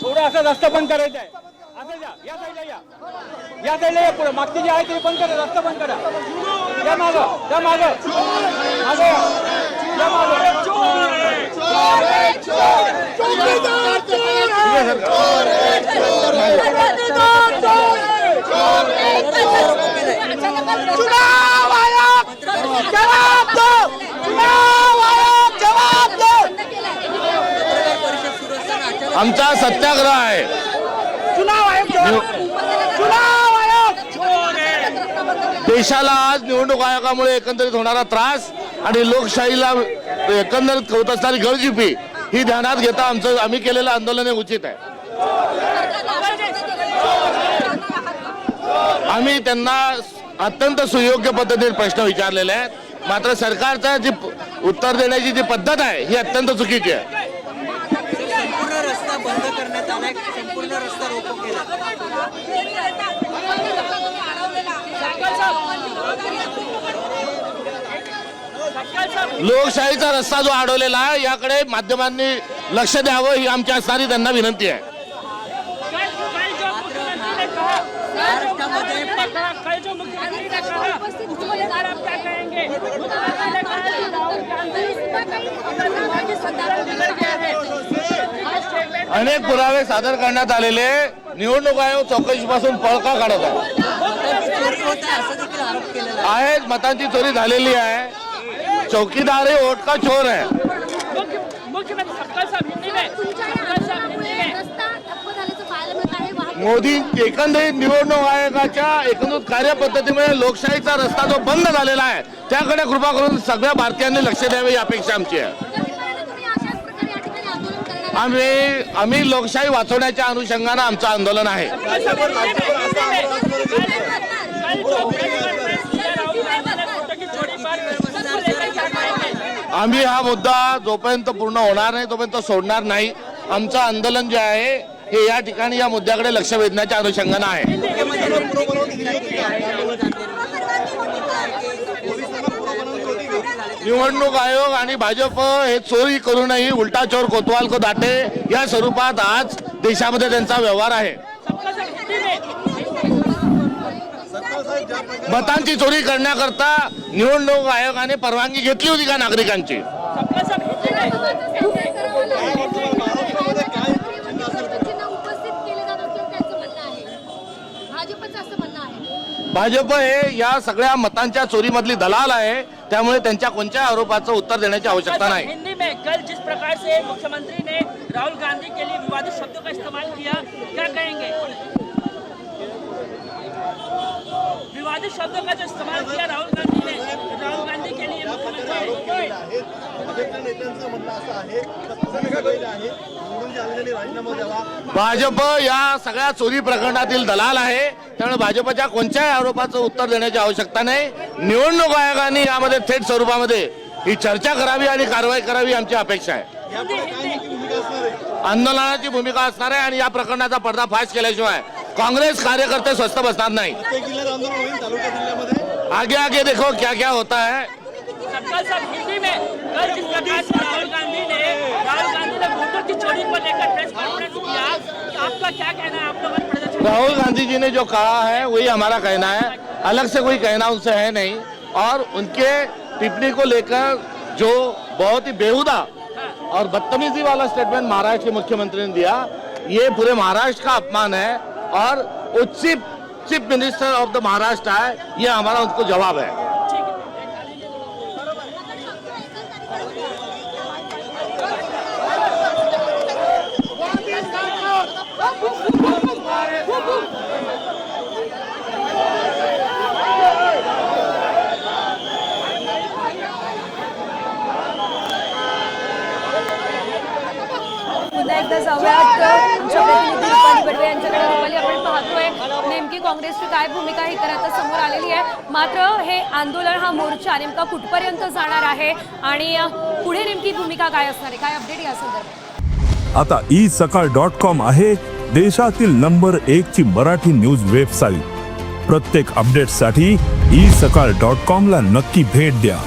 थोडं असं रस्ता बंद करायचा आहे. असं जा, या साईडला या साईडला या, पुढे मागची जी आहे ते बंद करा, रस्ता बंद करा. या मागं, या मागं, मागं या, या मागं. चुनाव आयोग जवाब दो, चुनाव आयोग जवाब दो. आमचा सत्याग्रह आहे. चुनाव आयोग चुनाव आयोग. देशाला आज निवडणूक आयोगामुळे एकंदरीत होणारा त्रास आणि लोकशाहीला एकंदरीत होत असणारी गळचिपी ही ध्यानात घेता आम्ही केलेलं आंदोलन हे उचित आहे. आम्ही त्यांना अत्यंत सुयोग्य पद्धतीने प्रश्न विचारलेले आहेत, मात्र सरकारचा जी उत्तर देण्याची जी पद्धत आहे ही अत्यंत चुकीची आहे. संपूर्ण रस्ता बंद करण्यात आलाय, संपूर्ण रस्ता रोको केला. लोकशाहीचा रस्ता जो अडवलेला आहे याकडे माध्यमांनी लक्ष द्यावं ही आमची असणारी त्यांना विनंती आहे. अनेक पुरावे सादर करण्यात आलेले निवडणूक आयोग चौकशीपासून पळ का काढत आहे. मतांची चोरी झालेली आहे. चौकीदार हे वोट का चोर आहे. मोदी एकंदरीत निवडणूक आयोगाच्या एकंदरीत कार्यपद्धतीमुळे लोकशाहीचा रस्ता जो बंद झालेला आहे त्याकडे कृपा करून सगळ्या भारतीयांनी लक्ष द्यावे ही अपेक्षा आमची आहे. आम्ही लोकशाही वाचवण्याच्या अनुषंगाने आमचं आंदोलन आहे. आम्ही हा मुद्दा जोपर्यंत पूर्ण होणार नाही तोपर्यंत सोडणार नाही. आमचं आंदोलन जे आहे हे या ठिकाणी या मुद्द्याकडे लक्ष वेधण्याच्या अनुषंगाने आहे. निवडणूक आयोग आणि भाजप हे चोरी करूनही उलटा चोर कोतवाल को दाटे या स्वरूपात आज देशामध्ये त्यांचा व्यवहार आहे. मतांची चोरी करण्याकरता निवडणूक आयोगाने परवानगी घेतली होती का नागरिकांची. भाजप हे या सगळ्या मतांच्या चोरीमधली दलाल आहे, त्यामुळे त्यांच्या कोणत्या आरोपाचं उत्तर देण्याची आवश्यकता नाही. हिंदी में कल जिस प्रकार से मुख्यमंत्री ने राहुल गांधी के लिए विवादित शब्दों का इस्तेमाल किया, क्या कहेंगे. विवादित शब्दों का जो इस्तेमाल किया राहुल गांधी ने, राहुल गांधी के लिए भाजप या सगळ्या चोरी प्रकरणातील दलाल आहे, त्यामुळे भाजपच्या कोणत्याही आरोपाचं उत्तर देण्याची आवश्यकता नाही. निवडणूक आयोगाने यामध्ये थेट स्वरूपामध्ये ही चर्चा करावी आणि कारवाई करावी आमची अपेक्षा आहे. आंदोलनाची भूमिका असणार आहे आणि या प्रकरणाचा पर्दाफाश केल्याशिवाय कांग्रेस कार्यकर्ते स्वस्थ बसणार नाही. आगे आगे देखो क्या क्या होता है. हिंदी में कल जिस प्रकार से राहुल गांधी ने वोटों की चोरी को लेकर प्रेस कॉन्फ्रेंस किया, आपका क्या कहना है. आप लोग राहुल गांधी जी ने जो कहा है वही हमारा कहना है, अलग से कोई कहना उनसे है नहीं. और उनके टिप्पणी को लेकर जो बहुत ही बेहुदा और बदतमीजी वाला स्टेटमेंट महाराष्ट्र के मुख्यमंत्री ने दिया, ये पूरे महाराष्ट्र का अपमान है और वो chief minister of the Maharashtra है, ये हमारा उनको जवाब है. पुन्हा एकदा जाऊयात आमच्या प्रतिनिधी रुपाली बडवे यांच्याकडे. रुपाली, आपण पाहतोय नेमकी काँग्रेसची काय भूमिका ही तर आता समोर आलेली आहे. मात्र हे आंदोलन, हा मोर्चा नेमका कुठपर्यंत जाणार आहे आणि पुढे नेमकी भूमिका काय असणार आहे, काय अपडेट या संदर्भात. आता isakal.com आहे देशातील नंबर 1 ची मराठी न्यूज वेबसाईट. प्रत्येक अपडेटसाठी isakal.com ला नक्की भेट द्या.